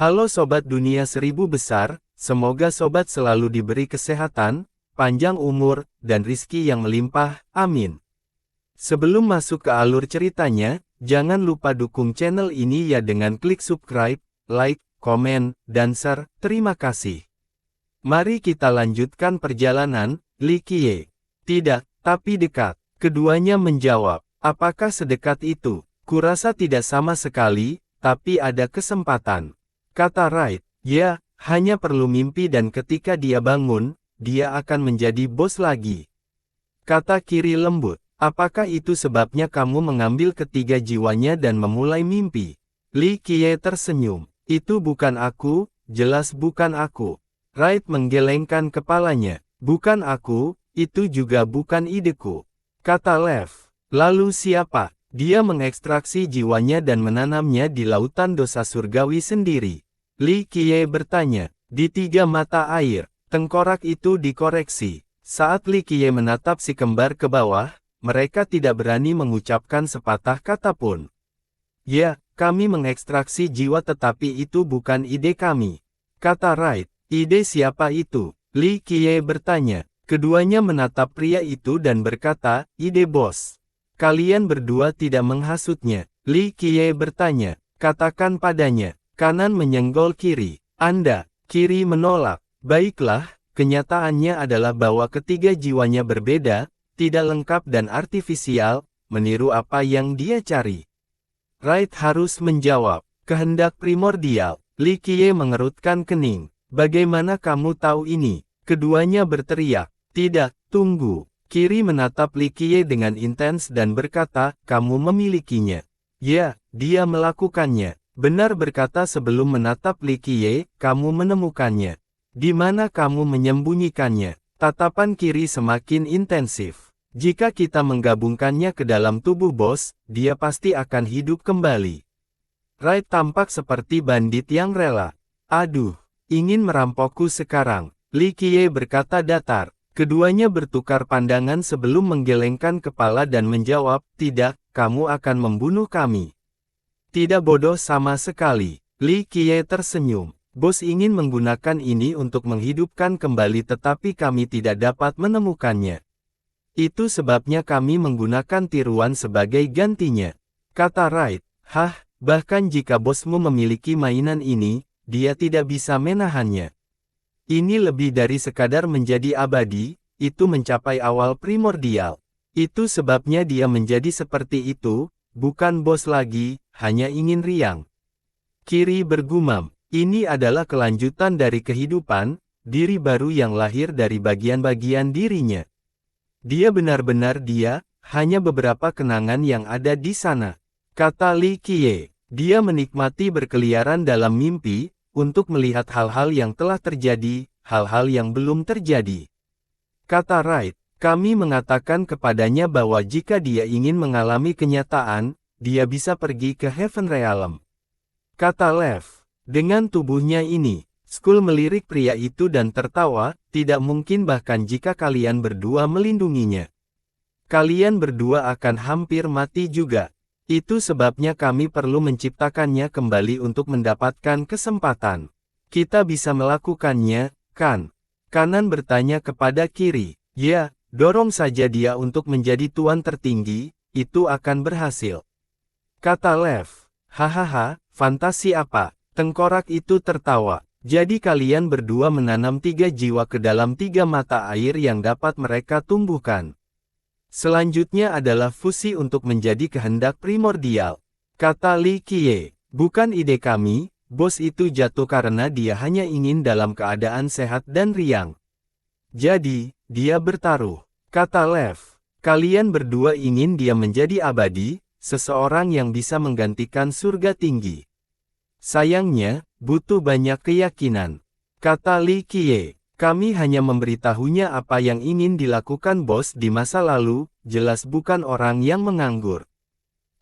Halo Sobat Dunia Seribu Besar, semoga Sobat selalu diberi kesehatan, panjang umur, dan rizki yang melimpah, amin. Sebelum masuk ke alur ceritanya, jangan lupa dukung channel ini ya dengan klik subscribe, like, komen, dan share, terima kasih. Mari kita lanjutkan perjalanan, Li Qiye. Tidak, tapi dekat. Keduanya menjawab, apakah sedekat itu? Kurasa tidak sama sekali, tapi ada kesempatan. Kata Wright, ya, hanya perlu mimpi dan ketika dia bangun, dia akan menjadi bos lagi. Kata Kiri lembut, apakah itu sebabnya kamu mengambil ketiga jiwanya dan memulai mimpi? Li Qiye tersenyum, itu bukan aku, jelas bukan aku. Wright menggelengkan kepalanya, bukan aku, itu juga bukan ideku. Kata Lev, lalu siapa? Dia mengekstraksi jiwanya dan menanamnya di lautan dosa surgawi sendiri. Li Qiye bertanya, di tiga mata air, tengkorak itu dikoreksi. Saat Li Qiye menatap si kembar ke bawah, mereka tidak berani mengucapkan sepatah kata pun. Ya, kami mengekstraksi jiwa tetapi itu bukan ide kami. Kata Wright, ide siapa itu? Li Qiye bertanya. Keduanya menatap pria itu dan berkata, ide bos. Kalian berdua tidak menghasutnya. Li Qiye bertanya, katakan padanya. Kanan menyenggol kiri. Anda, kiri menolak. Baiklah, kenyataannya adalah bahwa ketiga jiwanya berbeda, tidak lengkap dan artifisial, meniru apa yang dia cari. Wright harus menjawab, kehendak primordial. Li Qiye mengerutkan kening. Bagaimana kamu tahu ini? Keduanya berteriak, tidak, tunggu. Kiri menatap Li Qiye dengan intens dan berkata, kamu memilikinya. Ya, dia melakukannya. Benar berkata sebelum menatap Li Qiye, kamu menemukannya. Di mana kamu menyembunyikannya? Tatapan Kiri semakin intensif. Jika kita menggabungkannya ke dalam tubuh bos, dia pasti akan hidup kembali. Wright tampak seperti bandit yang rela. Aduh, ingin merampokku sekarang. Li Qiye berkata datar. Keduanya bertukar pandangan sebelum menggelengkan kepala dan menjawab, tidak, kamu akan membunuh kami. Tidak bodoh sama sekali. Li Qiye tersenyum. Bos ingin menggunakan ini untuk menghidupkan kembali tetapi kami tidak dapat menemukannya. Itu sebabnya kami menggunakan tiruan sebagai gantinya. Kata Wright, hah, bahkan jika bosmu memiliki mainan ini, dia tidak bisa menahannya. Ini lebih dari sekadar menjadi abadi, itu mencapai awal primordial. Itu sebabnya dia menjadi seperti itu, bukan bos lagi, hanya ingin riang. Kiri bergumam, ini adalah kelanjutan dari kehidupan, diri baru yang lahir dari bagian-bagian dirinya. Dia benar-benar dia, hanya beberapa kenangan yang ada di sana. Kata Li Qiye, dia menikmati berkeliaran dalam mimpi, untuk melihat hal-hal yang telah terjadi, hal-hal yang belum terjadi. Kata Wright, kami mengatakan kepadanya bahwa jika dia ingin mengalami kenyataan, dia bisa pergi ke Heaven Realm. Kata Lev, dengan tubuhnya ini, Skull melirik pria itu dan tertawa, tidak mungkin bahkan jika kalian berdua melindunginya. Kalian berdua akan hampir mati juga. Itu sebabnya kami perlu menciptakannya kembali untuk mendapatkan kesempatan. Kita bisa melakukannya, kan? Kanan bertanya kepada Kiri. Ya, dorong saja dia untuk menjadi tuan tertinggi, itu akan berhasil. Kata Lev. Hahaha, fantasi apa? Tengkorak itu tertawa. Jadi kalian berdua menanam 3 jiwa ke dalam 3 mata air yang dapat mereka tumbuhkan. Selanjutnya adalah fusi untuk menjadi kehendak primordial. Kata Li Qiye, bukan ide kami, bos itu jatuh karena dia hanya ingin dalam keadaan sehat dan riang. Jadi, dia bertaruh. Kata Lev, kalian berdua ingin dia menjadi abadi, seseorang yang bisa menggantikan surga tinggi. Sayangnya, butuh banyak keyakinan. Kata Li Qiye. Kami hanya memberitahunya apa yang ingin dilakukan bos di masa lalu, jelas bukan orang yang menganggur.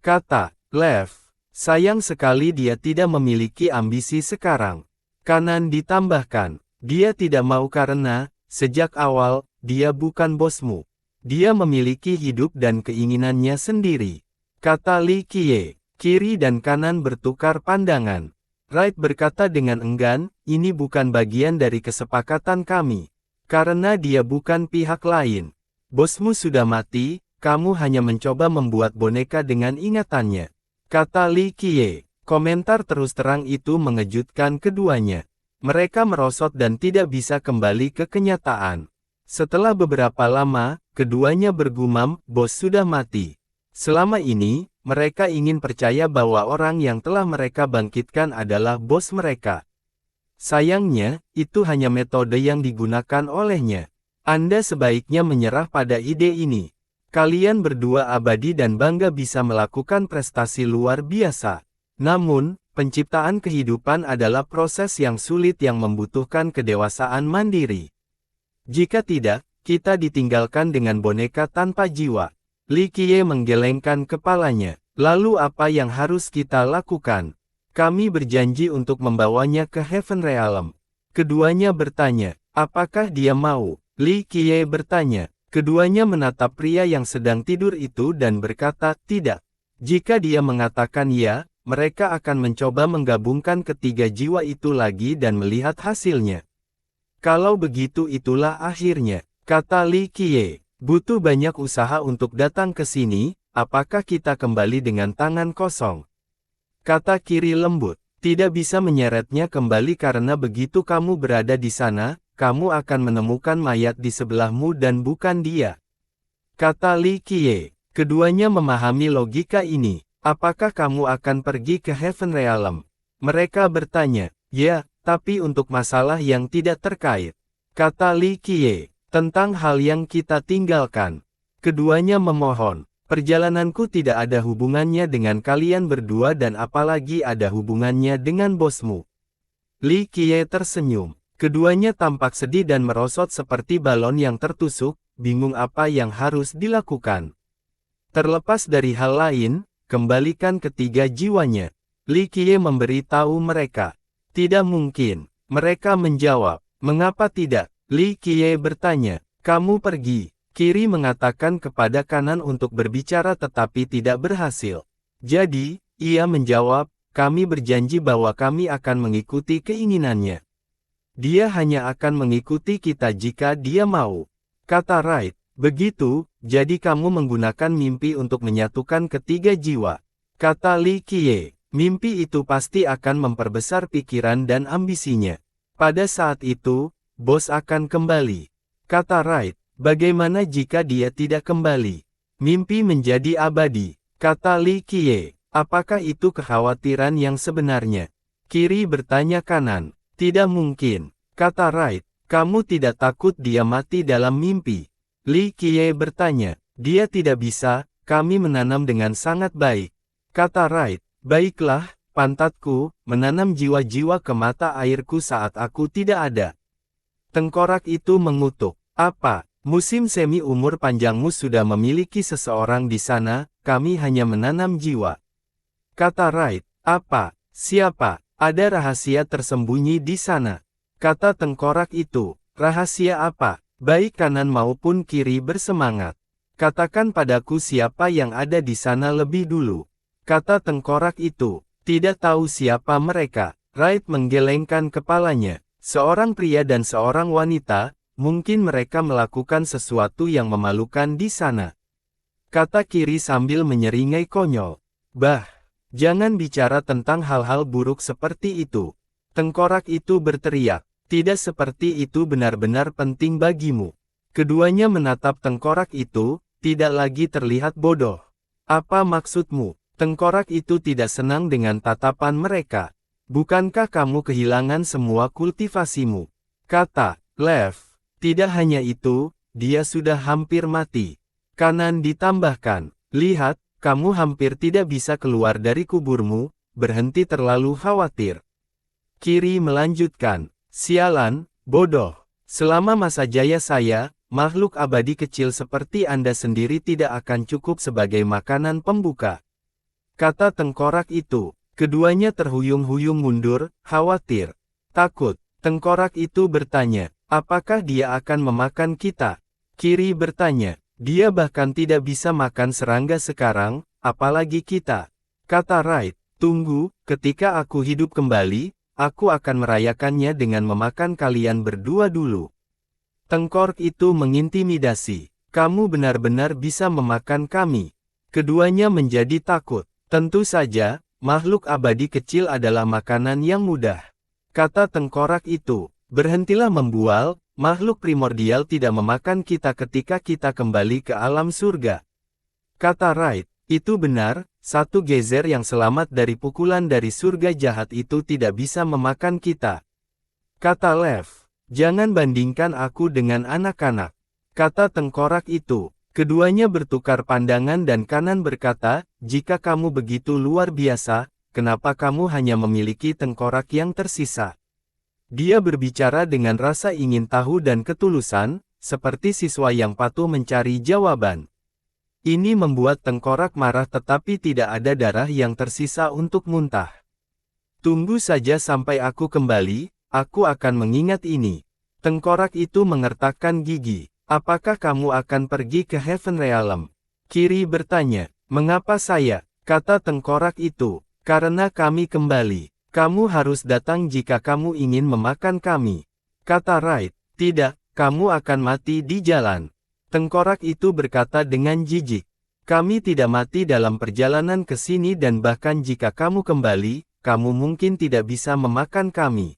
Kata Lev, sayang sekali dia tidak memiliki ambisi sekarang. Kanan ditambahkan, dia tidak mau karena, sejak awal, dia bukan bosmu. Dia memiliki hidup dan keinginannya sendiri. Kata Li Qiye, Kiri dan kanan bertukar pandangan. Wright berkata dengan enggan, ini bukan bagian dari kesepakatan kami. Karena dia bukan pihak lain. Bosmu sudah mati, kamu hanya mencoba membuat boneka dengan ingatannya. Kata Li Qiye. Komentar terus terang itu mengejutkan keduanya. Mereka merosot dan tidak bisa kembali ke kenyataan. Setelah beberapa lama, keduanya bergumam, bos sudah mati. Selama ini, mereka ingin percaya bahwa orang yang telah mereka bangkitkan adalah bos mereka. Sayangnya, itu hanya metode yang digunakan olehnya. Anda sebaiknya menyerah pada ide ini. Kalian berdua abadi dan bangga bisa melakukan prestasi luar biasa. Namun, penciptaan kehidupan adalah proses yang sulit yang membutuhkan kedewasaan mandiri. Jika tidak, kita ditinggalkan dengan boneka tanpa jiwa. Li Qiye menggelengkan kepalanya. Lalu apa yang harus kita lakukan? Kami berjanji untuk membawanya ke Heaven Realm. Keduanya bertanya, apakah dia mau? Li Qiye bertanya. Keduanya menatap pria yang sedang tidur itu dan berkata, tidak. Jika dia mengatakan ya, mereka akan mencoba menggabungkan ketiga jiwa itu lagi dan melihat hasilnya. Kalau begitu itulah akhirnya, kata Li Qiye. Butuh banyak usaha untuk datang ke sini, apakah kita kembali dengan tangan kosong? Kata Kiri lembut, tidak bisa menyeretnya kembali karena begitu kamu berada di sana, kamu akan menemukan mayat di sebelahmu dan bukan dia. Kata Li Qiye. Keduanya memahami logika ini. Apakah kamu akan pergi ke Heaven Realm? Mereka bertanya, ya, tapi untuk masalah yang tidak terkait. Kata Li Qiye, tentang hal yang kita tinggalkan. Keduanya memohon, perjalananku tidak ada hubungannya dengan kalian berdua dan apalagi ada hubungannya dengan bosmu. Li Qiye tersenyum. Keduanya tampak sedih dan merosot seperti balon yang tertusuk, bingung apa yang harus dilakukan. Terlepas dari hal lain, kembalikan ketiga jiwanya. Li Qiye memberitahu mereka. Tidak mungkin. Mereka menjawab. Mengapa tidak? Li Qiye bertanya. Kamu pergi. Kiri mengatakan kepada kanan untuk berbicara tetapi tidak berhasil. Jadi, ia menjawab, kami berjanji bahwa kami akan mengikuti keinginannya. Dia hanya akan mengikuti kita jika dia mau. Kata Wright. Begitu, jadi kamu menggunakan mimpi untuk menyatukan ketiga jiwa. Kata Li Qiye, mimpi itu pasti akan memperbesar pikiran dan ambisinya. Pada saat itu, bos akan kembali. Kata Wright, bagaimana jika dia tidak kembali? Mimpi menjadi abadi. Kata Li Qiye, apakah itu kekhawatiran yang sebenarnya? Kiri bertanya kanan, tidak mungkin. Kata Wright, kamu tidak takut dia mati dalam mimpi? Li Qiye bertanya, dia tidak bisa, kami menanam dengan sangat baik. Kata Wright, baiklah, pantatku, menanam jiwa-jiwa ke mata airku saat aku tidak ada. Tengkorak itu mengutuk, apa, musim semi umur panjangmu sudah memiliki seseorang di sana, kami hanya menanam jiwa. Kata Wright, apa, siapa, ada rahasia tersembunyi di sana. Kata tengkorak itu, rahasia apa? Baik kanan maupun kiri bersemangat. Katakan padaku siapa yang ada di sana lebih dulu. Kata tengkorak itu, tidak tahu siapa mereka. Wright menggelengkan kepalanya. Seorang pria dan seorang wanita, mungkin mereka melakukan sesuatu yang memalukan di sana. Kata kiri sambil menyeringai konyol. Bah, jangan bicara tentang hal-hal buruk seperti itu. Tengkorak itu berteriak. Tidak seperti itu benar-benar penting bagimu. Keduanya menatap tengkorak itu, tidak lagi terlihat bodoh. Apa maksudmu? Tengkorak itu tidak senang dengan tatapan mereka. Bukankah kamu kehilangan semua kultivasimu? Kata Lev, tidak hanya itu, dia sudah hampir mati. Kanan ditambahkan, lihat, kamu hampir tidak bisa keluar dari kuburmu, berhenti terlalu khawatir. Kiri melanjutkan. Sialan, bodoh. Selama masa jaya saya, makhluk abadi kecil seperti Anda sendiri tidak akan cukup sebagai makanan pembuka. Kata tengkorak itu. Keduanya terhuyung-huyung mundur, khawatir. Takut. Tengkorak itu bertanya, apakah dia akan memakan kita? Kiri bertanya, dia bahkan tidak bisa makan serangga sekarang, apalagi kita. Kata Wright, Tunggu, ketika aku hidup kembali, aku akan merayakannya dengan memakan kalian berdua dulu. Tengkorak itu mengintimidasi. Kamu benar-benar bisa memakan kami. Keduanya menjadi takut. Tentu saja, makhluk abadi kecil adalah makanan yang mudah. Kata tengkorak itu, berhentilah membual, makhluk primordial tidak memakan kita ketika kita kembali ke alam surga. Kata Wright, itu benar, satu gezer yang selamat dari pukulan dari surga jahat itu tidak bisa memakan kita. Kata Lev, jangan bandingkan aku dengan anak-anak. Kata tengkorak itu, keduanya bertukar pandangan dan Kanan berkata, jika kamu begitu luar biasa, kenapa kamu hanya memiliki tengkorak yang tersisa? Dia berbicara dengan rasa ingin tahu dan ketulusan, seperti siswa yang patuh mencari jawaban. Ini membuat tengkorak marah tetapi tidak ada darah yang tersisa untuk muntah. Tunggu saja sampai aku kembali, aku akan mengingat ini. Tengkorak itu mengertakkan gigi. Apakah kamu akan pergi ke Heaven Realm? Kiri bertanya, mengapa saya? Kata tengkorak itu, karena kami kembali. Kamu harus datang jika kamu ingin memakan kami. Kata Wright, tidak, kamu akan mati di jalan. Tengkorak itu berkata dengan jijik, kami tidak mati dalam perjalanan ke sini dan bahkan jika kamu kembali, kamu mungkin tidak bisa memakan kami.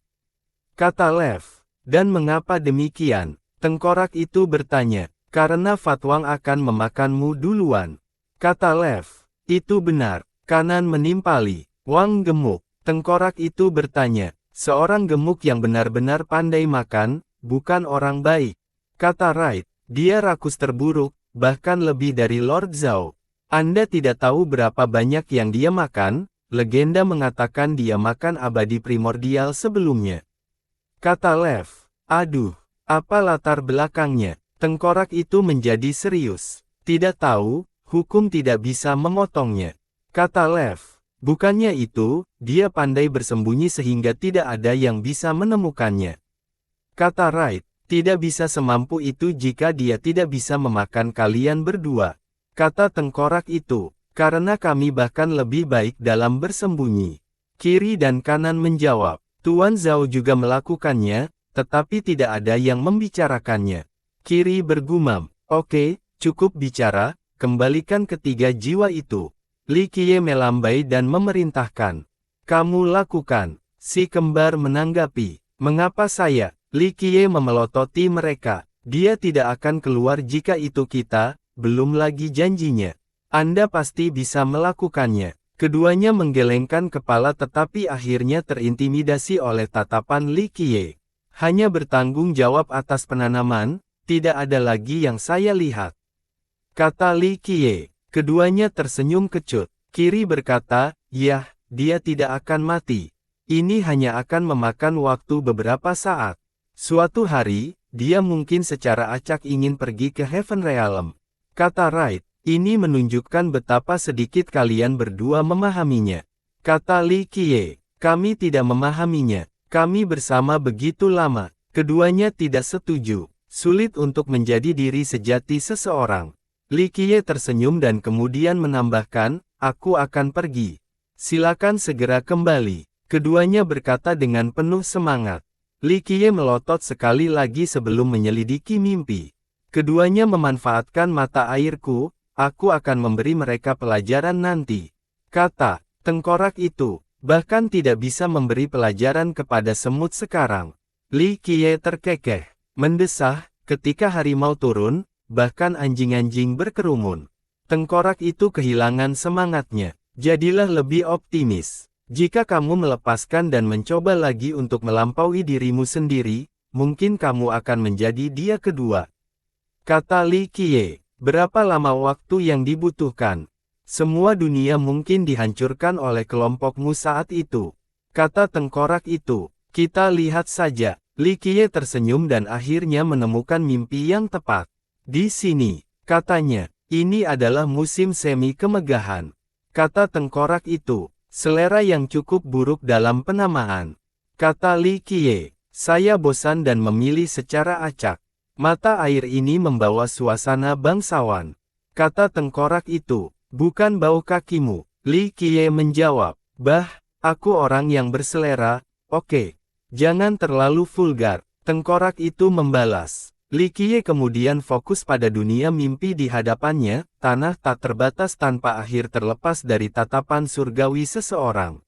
Kata Lev, dan mengapa demikian? Tengkorak itu bertanya, karena Fatwang akan memakanmu duluan. Kata Lev, itu benar. Kanan menimpali, Wang gemuk. Tengkorak itu bertanya, seorang gemuk yang benar-benar pandai makan, bukan orang baik. Kata Wright, dia rakus terburuk, bahkan lebih dari Lord Zhao. Anda tidak tahu berapa banyak yang dia makan, legenda mengatakan dia makan abadi primordial sebelumnya. Kata Lev, aduh, apa latar belakangnya? Tengkorak itu menjadi serius. Tidak tahu, hukum tidak bisa memotongnya. Kata Lev, bukannya itu, dia pandai bersembunyi sehingga tidak ada yang bisa menemukannya. Kata Wright, tidak bisa semampu itu jika dia tidak bisa memakan kalian berdua. Kata tengkorak itu, karena kami bahkan lebih baik dalam bersembunyi. Kiri dan kanan menjawab, Tuan Zhao juga melakukannya, tetapi tidak ada yang membicarakannya. Kiri bergumam, oke, cukup bicara, kembalikan ketiga jiwa itu. Li Qiye melambai dan memerintahkan. Kamu lakukan. Si kembar menanggapi, mengapa saya? Li Qiye memelototi mereka. Dia tidak akan keluar jika itu kita, belum lagi janjinya. Anda pasti bisa melakukannya. Keduanya menggelengkan kepala tetapi akhirnya terintimidasi oleh tatapan Li Qiye. Hanya bertanggung jawab atas penanaman, tidak ada lagi yang saya lihat. Kata Li Qiye. Keduanya tersenyum kecut. Kiri berkata, yah, dia tidak akan mati. Ini hanya akan memakan waktu beberapa saat. Suatu hari, dia mungkin secara acak ingin pergi ke Heaven Realm. Kata Wright, ini menunjukkan betapa sedikit kalian berdua memahaminya. Kata Li Qiye, kami tidak memahaminya. Kami bersama begitu lama. Keduanya tidak setuju. Sulit untuk menjadi diri sejati seseorang. Li Qiye tersenyum dan kemudian menambahkan, aku akan pergi. Silakan segera kembali. Keduanya berkata dengan penuh semangat. Li Qiye melotot sekali lagi sebelum menyelidiki mimpi. Keduanya memanfaatkan mata airku, aku akan memberi mereka pelajaran nanti. Kata tengkorak itu, bahkan tidak bisa memberi pelajaran kepada semut sekarang. Li Qiye terkekeh, mendesah, ketika harimau turun, bahkan anjing-anjing berkerumun. Tengkorak itu kehilangan semangatnya. Jadilah lebih optimis. Jika kamu melepaskan dan mencoba lagi untuk melampaui dirimu sendiri, mungkin kamu akan menjadi dia kedua. Kata Li Qiye, berapa lama waktu yang dibutuhkan? Semua dunia mungkin dihancurkan oleh kelompokmu saat itu. Kata tengkorak itu, kita lihat saja. Li Qiye tersenyum dan akhirnya menemukan mimpi yang tepat. Di sini, katanya, ini adalah musim semi kemegahan. Kata tengkorak itu, selera yang cukup buruk dalam penamaan. Kata Li Qiye, saya bosan dan memilih secara acak. Mata air ini membawa suasana bangsawan. Kata tengkorak itu, bukan bau kakimu. Li Qiye menjawab, Bah, aku orang yang berselera, oke. Jangan terlalu vulgar, tengkorak itu membalas. Li Qiye kemudian fokus pada dunia mimpi di hadapannya, tanah tak terbatas tanpa akhir terlepas dari tatapan surgawi seseorang.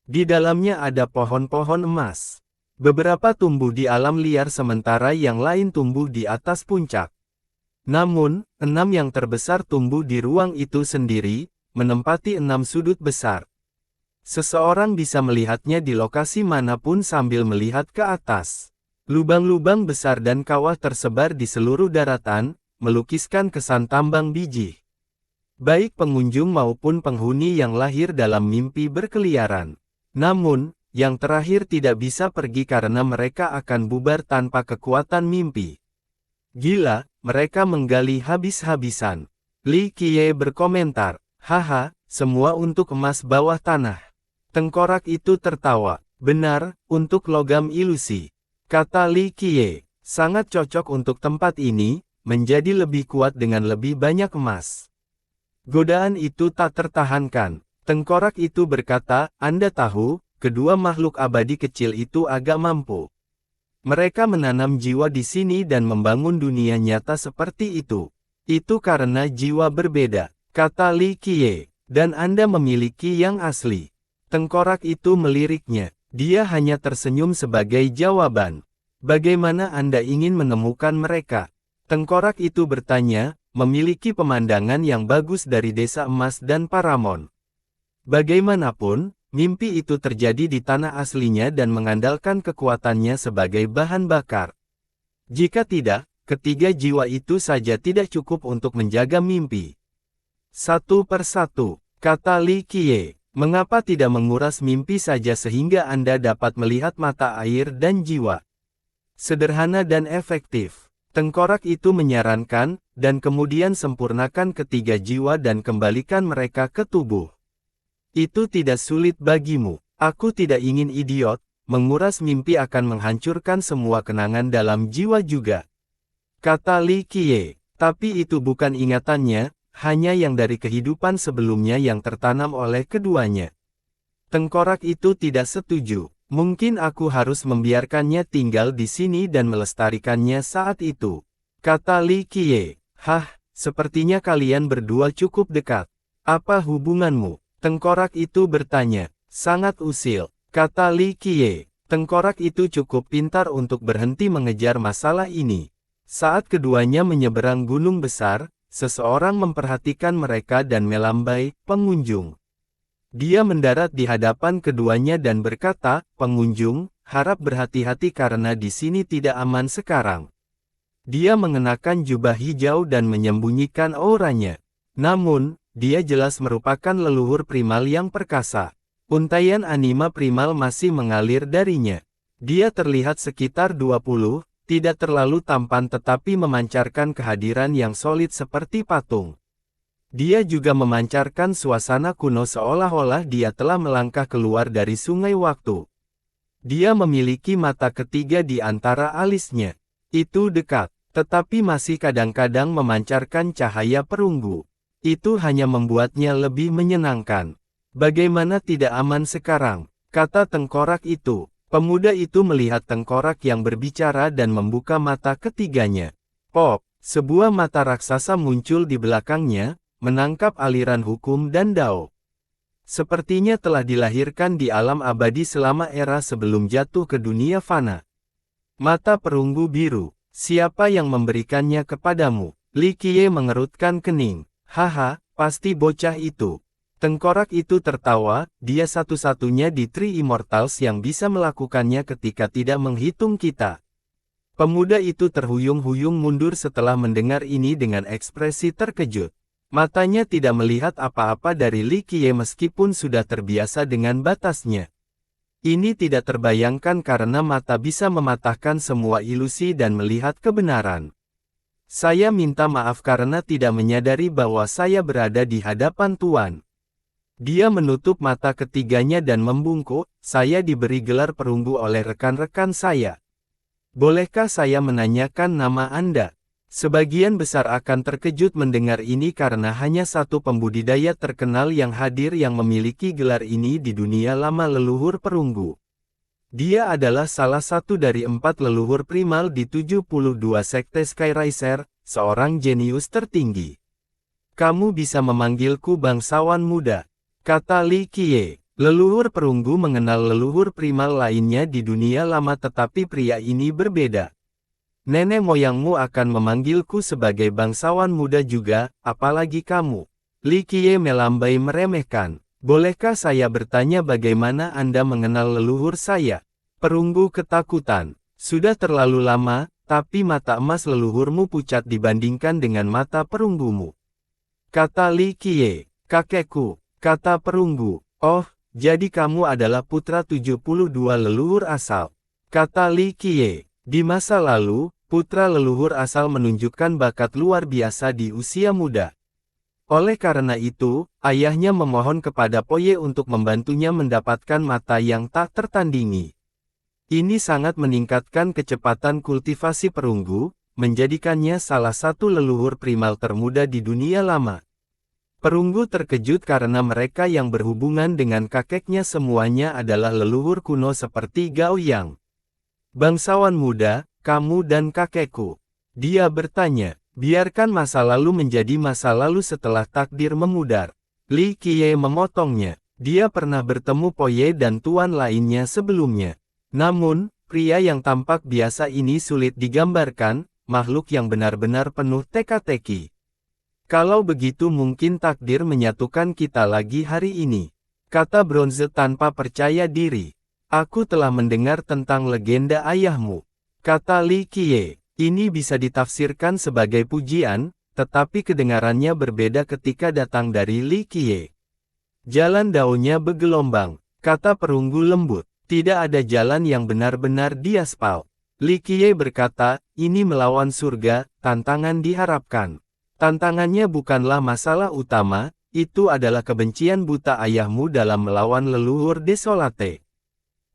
Di dalamnya ada pohon-pohon emas. Beberapa tumbuh di alam liar sementara yang lain tumbuh di atas puncak. Namun, 6 yang terbesar tumbuh di ruang itu sendiri, menempati 6 sudut besar. Seseorang bisa melihatnya di lokasi manapun sambil melihat ke atas. Lubang-lubang besar dan kawah tersebar di seluruh daratan, melukiskan kesan tambang biji. Baik pengunjung maupun penghuni yang lahir dalam mimpi berkeliaran. Namun, yang terakhir tidak bisa pergi karena mereka akan bubar tanpa kekuatan mimpi. Gila, mereka menggali habis-habisan. Li Qiye berkomentar, haha, semua untuk emas bawah tanah. Tengkorak itu tertawa, benar, untuk logam ilusi. Kata Li Qiye, sangat cocok untuk tempat ini, menjadi lebih kuat dengan lebih banyak emas. Godaan itu tak tertahankan. Tengkorak itu berkata, Anda tahu, kedua makhluk abadi kecil itu agak mampu. Mereka menanam jiwa di sini dan membangun dunia nyata seperti itu. Itu karena jiwa berbeda, kata Li Qiye, dan Anda memiliki yang asli. Tengkorak itu meliriknya. Dia hanya tersenyum sebagai jawaban. Bagaimana Anda ingin menemukan mereka? Tengkorak itu bertanya, memiliki pemandangan yang bagus dari desa emas dan Paramon. Bagaimanapun, mimpi itu terjadi di tanah aslinya dan mengandalkan kekuatannya sebagai bahan bakar. Jika tidak, ketiga jiwa itu saja tidak cukup untuk menjaga mimpi. Satu persatu, kata Li Qiye. Mengapa tidak menguras mimpi saja sehingga Anda dapat melihat mata air dan jiwa? Sederhana dan efektif. Tengkorak itu menyarankan, dan kemudian sempurnakan ketiga jiwa dan kembalikan mereka ke tubuh. Itu tidak sulit bagimu. Aku tidak ingin idiot, menguras mimpi akan menghancurkan semua kenangan dalam jiwa juga. Kata Li Qiye, tapi itu bukan ingatannya, hanya yang dari kehidupan sebelumnya yang tertanam oleh keduanya. Tengkorak itu tidak setuju. Mungkin aku harus membiarkannya tinggal di sini dan melestarikannya saat itu. Kata Li Qiye, hah, sepertinya kalian berdua cukup dekat. Apa hubunganmu? Tengkorak itu bertanya, sangat usil. Kata Li Qiye, tengkorak itu cukup pintar untuk berhenti mengejar masalah ini. Saat keduanya menyeberang gunung besar, seseorang memperhatikan mereka dan melambai, pengunjung. Dia mendarat di hadapan keduanya dan berkata, pengunjung, harap berhati-hati karena di sini tidak aman sekarang. Dia mengenakan jubah hijau dan menyembunyikan auranya. Namun, dia jelas merupakan leluhur primal yang perkasa. Untaian anima primal masih mengalir darinya. Dia terlihat sekitar 20, tidak terlalu tampan tetapi memancarkan kehadiran yang solid seperti patung. Dia juga memancarkan suasana kuno seolah-olah dia telah melangkah keluar dari sungai waktu. Dia memiliki mata ketiga di antara alisnya. Itu dekat, tetapi masih kadang-kadang memancarkan cahaya perunggu. Itu hanya membuatnya lebih menyenangkan. Bagaimana tidak aman sekarang, kata tengkorak itu. Pemuda itu melihat tengkorak yang berbicara dan membuka mata ketiganya. Pop, sebuah mata raksasa muncul di belakangnya, menangkap aliran hukum dan Dao. Sepertinya telah dilahirkan di alam abadi selama era sebelum jatuh ke dunia fana. Mata perunggu biru, siapa yang memberikannya kepadamu? Li Qiye mengerutkan kening. Haha, pasti bocah itu. Tengkorak itu tertawa, dia satu-satunya di Three Immortals yang bisa melakukannya ketika tidak menghitung kita. Pemuda itu terhuyung-huyung mundur setelah mendengar ini dengan ekspresi terkejut. Matanya tidak melihat apa-apa dari Li Qiye meskipun sudah terbiasa dengan batasnya. Ini tidak terbayangkan karena mata bisa mematahkan semua ilusi dan melihat kebenaran. Saya minta maaf karena tidak menyadari bahwa saya berada di hadapan Tuan. Dia menutup mata ketiganya dan membungkuk, saya diberi gelar perunggu oleh rekan-rekan saya. Bolehkah saya menanyakan nama Anda? Sebagian besar akan terkejut mendengar ini karena hanya satu pembudidaya terkenal yang hadir yang memiliki gelar ini di dunia lama leluhur perunggu. Dia adalah salah satu dari 4 leluhur primal di 72 sekte Skyriser, seorang jenius tertinggi. Kamu bisa memanggilku bangsawan muda, kata Li Qiye. Leluhur perunggu mengenal leluhur primal lainnya di dunia lama tetapi pria ini berbeda. Nenek moyangmu akan memanggilku sebagai bangsawan muda juga, apalagi kamu. Li Qiye melambai meremehkan. Bolehkah saya bertanya bagaimana Anda mengenal leluhur saya? Perunggu ketakutan. Sudah terlalu lama, tapi mata emas leluhurmu pucat dibandingkan dengan mata perunggumu. Kata Li Qiye. Kakekku, kata perunggu. Oh, jadi kamu adalah putra 72 leluhur asal. Kata Li Qiye. Di masa lalu, putra leluhur asal menunjukkan bakat luar biasa di usia muda. Oleh karena itu, ayahnya memohon kepada Poye untuk membantunya mendapatkan mata yang tak tertandingi. Ini sangat meningkatkan kecepatan kultivasi perunggu, menjadikannya salah satu leluhur primal termuda di dunia lama. Perunggu terkejut karena mereka yang berhubungan dengan kakeknya semuanya adalah leluhur kuno seperti Gao Yang. Bangsawan muda, kamu dan kakekku. Dia bertanya, biarkan masa lalu menjadi masa lalu setelah takdir memudar. Li Qiye memotongnya. Dia pernah bertemu Poye dan tuan lainnya sebelumnya. Namun, pria yang tampak biasa ini sulit digambarkan, makhluk yang benar-benar penuh teka-teki. Kalau begitu mungkin takdir menyatukan kita lagi hari ini, kata Bronze tanpa percaya diri. Aku telah mendengar tentang legenda ayahmu, kata Li Qiye. Ini bisa ditafsirkan sebagai pujian, tetapi kedengarannya berbeda ketika datang dari Li Qiye. Jalan daunnya bergelombang, kata perunggu lembut. Tidak ada jalan yang benar-benar diaspal. Li Qiye berkata, ini melawan surga, tantangan diharapkan. Tantangannya bukanlah masalah utama, itu adalah kebencian buta ayahmu dalam melawan leluhur desolate.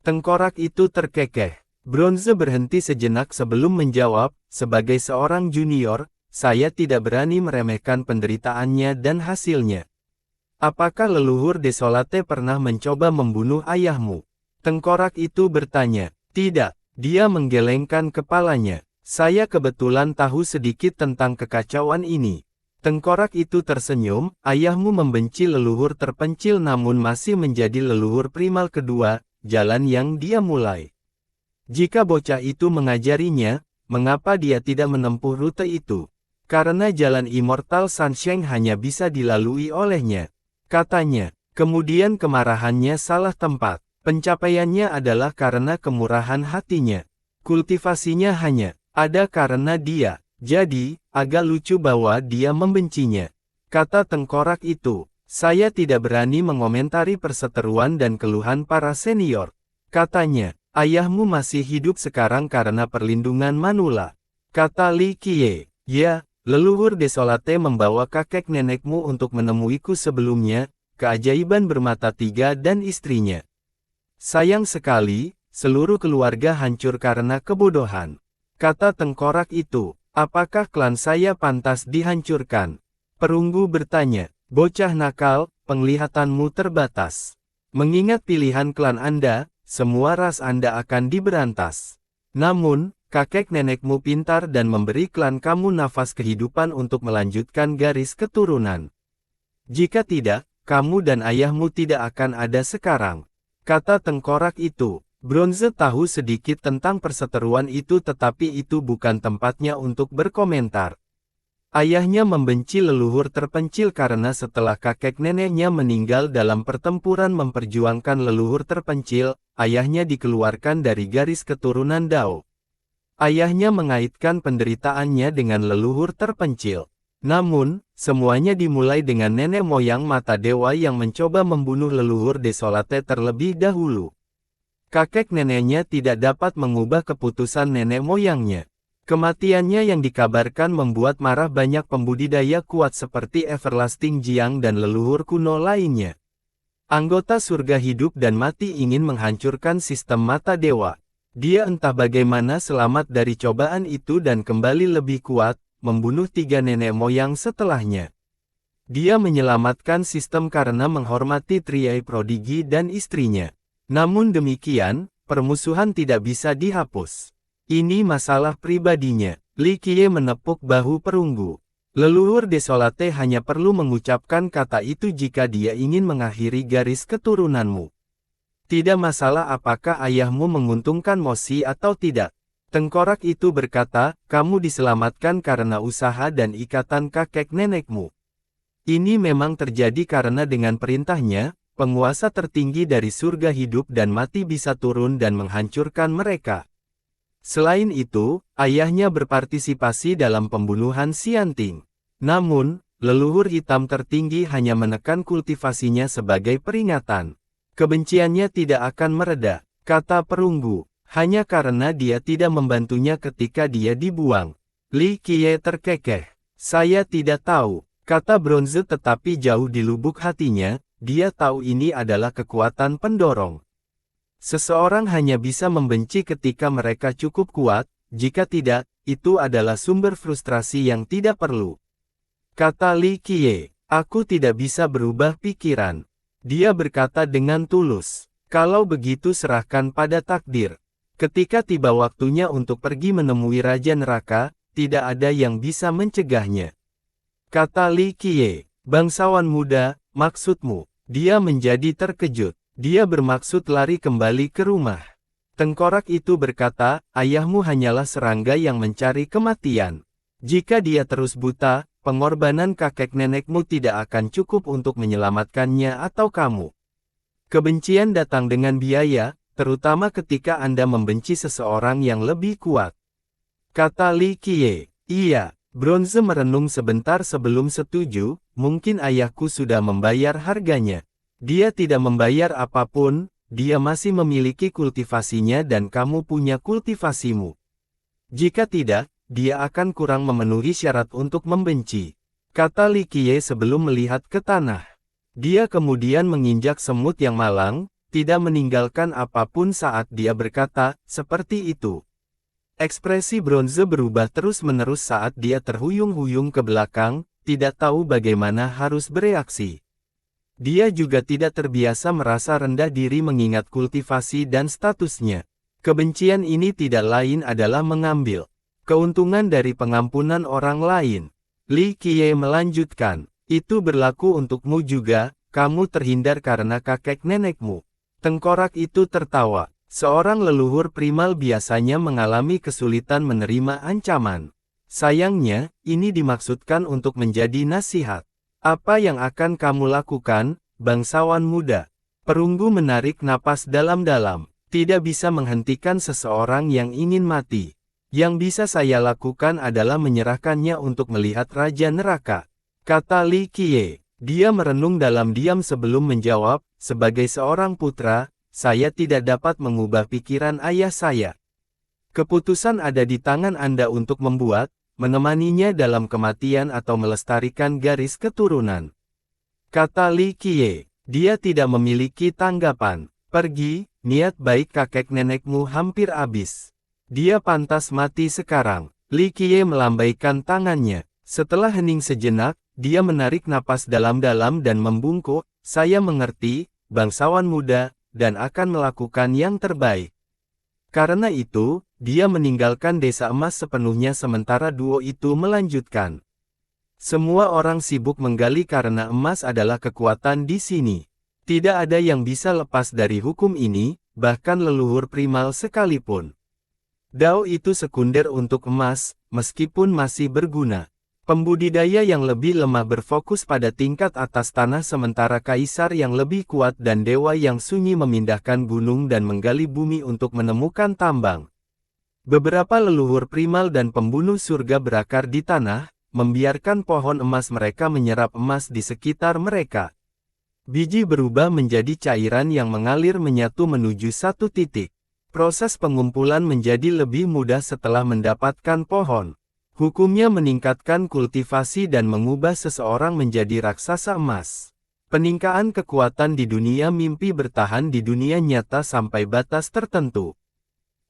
Tengkorak itu terkekeh. Bronze berhenti sejenak sebelum menjawab, sebagai seorang junior, saya tidak berani meremehkan penderitaannya dan hasilnya. Apakah leluhur desolate pernah mencoba membunuh ayahmu? Tengkorak itu bertanya. Tidak, dia menggelengkan kepalanya. Saya kebetulan tahu sedikit tentang kekacauan ini. Tengkorak itu tersenyum, ayahmu membenci leluhur terpencil namun masih menjadi leluhur primal kedua, jalan yang dia mulai. Jika bocah itu mengajarinya, mengapa dia tidak menempuh rute itu? Karena jalan Immortal Sunshine hanya bisa dilalui olehnya. Katanya, kemudian kemarahannya salah tempat. Pencapaiannya adalah karena kemurahan hatinya. Kultivasinya hanya ada karena dia. Jadi, agak lucu bahwa dia membencinya. Kata tengkorak itu. Saya tidak berani mengomentari perseteruan dan keluhan para senior. Katanya, ayahmu masih hidup sekarang karena perlindungan Manula. Kata Li Qiye. Ya, leluhur desolate membawa kakek nenekmu untuk menemuiku sebelumnya, keajaiban bermata tiga dan istrinya. Sayang sekali, seluruh keluarga hancur karena kebodohan. Kata tengkorak itu, apakah klan saya pantas dihancurkan? Perunggu bertanya. Bocah nakal, penglihatanmu terbatas. Mengingat pilihan klan Anda, semua ras Anda akan diberantas. Namun, kakek nenekmu pintar dan memberi klan kamu nafas kehidupan untuk melanjutkan garis keturunan. Jika tidak, kamu dan ayahmu tidak akan ada sekarang. Kata tengkorak itu. Bronze tahu sedikit tentang perseteruan itu tetapi itu bukan tempatnya untuk berkomentar. Ayahnya membenci leluhur terpencil karena setelah kakek neneknya meninggal dalam pertempuran memperjuangkan leluhur terpencil, ayahnya dikeluarkan dari garis keturunan Dao. Ayahnya mengaitkan penderitaannya dengan leluhur terpencil. Namun, semuanya dimulai dengan nenek moyang mata dewa yang mencoba membunuh leluhur desolate terlebih dahulu. Kakek neneknya tidak dapat mengubah keputusan nenek moyangnya. Kematiannya yang dikabarkan membuat marah banyak pembudidaya kuat seperti Everlasting Jiang dan leluhur kuno lainnya. Anggota surga hidup dan mati ingin menghancurkan sistem mata dewa. Dia entah bagaimana selamat dari cobaan itu dan kembali lebih kuat, membunuh 3 nenek moyang setelahnya. Dia menyelamatkan sistem karena menghormati Triai Prodigi dan istrinya. Namun demikian, permusuhan tidak bisa dihapus. Ini masalah pribadinya. Li Qiye menepuk bahu perunggu. Leluhur Desolate hanya perlu mengucapkan kata itu jika dia ingin mengakhiri garis keturunanmu. Tidak masalah apakah ayahmu menguntungkan Moshi atau tidak. Tengkorak itu berkata, kamu diselamatkan karena usaha dan ikatan kakek nenekmu. Ini memang terjadi karena dengan perintahnya, penguasa tertinggi dari surga hidup dan mati bisa turun dan menghancurkan mereka. Selain itu, ayahnya berpartisipasi dalam pembunuhan Xianting. Namun, leluhur hitam tertinggi hanya menekan kultivasinya sebagai peringatan. Kebenciannya tidak akan mereda, kata perunggu, hanya karena dia tidak membantunya ketika dia dibuang. Li Qiye terkekeh. Saya tidak tahu. Kata bronze tetapi jauh di lubuk hatinya, dia tahu ini adalah kekuatan pendorong. Seseorang hanya bisa membenci ketika mereka cukup kuat, jika tidak, itu adalah sumber frustrasi yang tidak perlu. Kata Li Qiye, aku tidak bisa berubah pikiran. Dia berkata dengan tulus, kalau begitu serahkan pada takdir. Ketika tiba waktunya untuk pergi menemui Raja Neraka, tidak ada yang bisa mencegahnya. Kata Li Qiye, bangsawan muda, maksudmu? Dia menjadi terkejut. Dia bermaksud lari kembali ke rumah. Tengkorak itu berkata, ayahmu hanyalah serangga yang mencari kematian. Jika dia terus buta, pengorbanan kakek nenekmu tidak akan cukup untuk menyelamatkannya atau kamu. Kebencian datang dengan biaya, terutama ketika Anda membenci seseorang yang lebih kuat. Kata Li Qiye, iya. Bronze merenung sebentar sebelum setuju, mungkin ayahku sudah membayar harganya. Dia tidak membayar apapun, dia masih memiliki kultivasinya dan kamu punya kultivasimu. Jika tidak, dia akan kurang memenuhi syarat untuk membenci. Kata Li Qiye sebelum melihat ke tanah. Dia kemudian menginjak semut yang malang, tidak meninggalkan apapun saat dia berkata, seperti itu. Ekspresi bronze berubah terus-menerus saat dia terhuyung-huyung ke belakang, tidak tahu bagaimana harus bereaksi. Dia juga tidak terbiasa merasa rendah diri mengingat kultivasi dan statusnya. Kebencian ini tidak lain adalah mengambil keuntungan dari pengampunan orang lain. Li Qiye melanjutkan, itu berlaku untukmu juga, kamu terhindar karena kakek nenekmu. Tengkorak itu tertawa. Seorang leluhur primal biasanya mengalami kesulitan menerima ancaman. Sayangnya, ini dimaksudkan untuk menjadi nasihat. Apa yang akan kamu lakukan, bangsawan muda? Perunggu menarik napas dalam-dalam. Tidak bisa menghentikan seseorang yang ingin mati. Yang bisa saya lakukan adalah menyerahkannya untuk melihat Raja Neraka. Kata Li Qiye. Dia merenung dalam diam sebelum menjawab, sebagai seorang putra, saya tidak dapat mengubah pikiran ayah saya. Keputusan ada di tangan Anda untuk membuat, menemaninya dalam kematian atau melestarikan garis keturunan. Kata Li Qiye, dia tidak memiliki tanggapan. Pergi, niat baik kakek nenekmu hampir habis. Dia pantas mati sekarang. Li Qiye melambaikan tangannya. Setelah hening sejenak, dia menarik napas dalam-dalam dan membungkuk, saya mengerti, bangsawan muda, dan akan melakukan yang terbaik. Karena itu, dia meninggalkan desa emas sepenuhnya sementara duo itu melanjutkan. Semua orang sibuk menggali karena emas adalah kekuatan di sini. Tidak ada yang bisa lepas dari hukum ini, bahkan leluhur primal sekalipun. Dao itu sekunder untuk emas, meskipun masih berguna. Pembudidaya yang lebih lemah berfokus pada tingkat atas tanah sementara kaisar yang lebih kuat dan dewa yang sunyi memindahkan gunung dan menggali bumi untuk menemukan tambang. Beberapa leluhur primal dan pembunuh surga berakar di tanah, membiarkan pohon emas mereka menyerap emas di sekitar mereka. Biji berubah menjadi cairan yang mengalir menyatu menuju satu titik. Proses pengumpulan menjadi lebih mudah setelah mendapatkan pohon. Hukumnya meningkatkan kultivasi dan mengubah seseorang menjadi raksasa emas. Peningkatan kekuatan di dunia mimpi bertahan di dunia nyata sampai batas tertentu.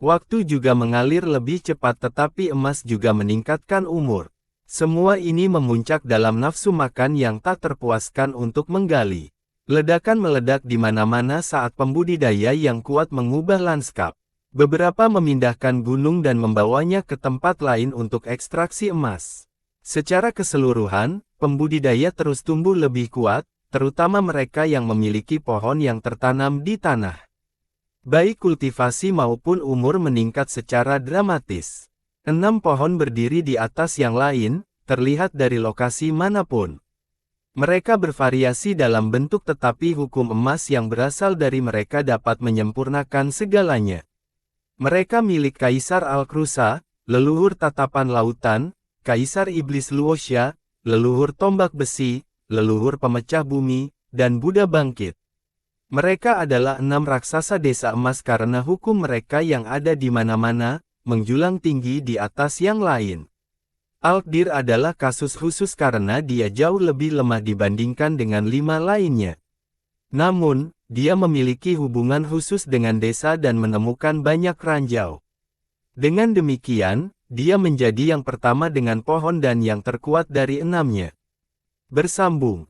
Waktu juga mengalir lebih cepat tetapi emas juga meningkatkan umur. Semua ini memuncak dalam nafsu makan yang tak terpuaskan untuk menggali. Ledakan meledak di mana-mana saat pembudidaya yang kuat mengubah lanskap. Beberapa memindahkan gunung dan membawanya ke tempat lain untuk ekstraksi emas. Secara keseluruhan, pembudidaya terus tumbuh lebih kuat, terutama mereka yang memiliki pohon yang tertanam di tanah. Baik kultivasi maupun umur meningkat secara dramatis. 6 pohon berdiri di atas yang lain, terlihat dari lokasi manapun. Mereka bervariasi dalam bentuk tetapi hukum emas yang berasal dari mereka dapat menyempurnakan segalanya. Mereka milik Kaisar Al-Krusa, leluhur tatapan lautan, Kaisar Iblis Luosha, leluhur tombak besi, leluhur pemecah bumi, dan Buddha bangkit. Mereka adalah 6 raksasa desa emas karena hukum mereka yang ada di mana-mana, menjulang tinggi di atas yang lain. Alkdir adalah kasus khusus karena dia jauh lebih lemah dibandingkan dengan 5 lainnya. Namun, dia memiliki hubungan khusus dengan desa dan menemukan banyak ranjau. Dengan demikian, dia menjadi yang pertama dengan pohon dan yang terkuat dari 6-nya. Bersambung.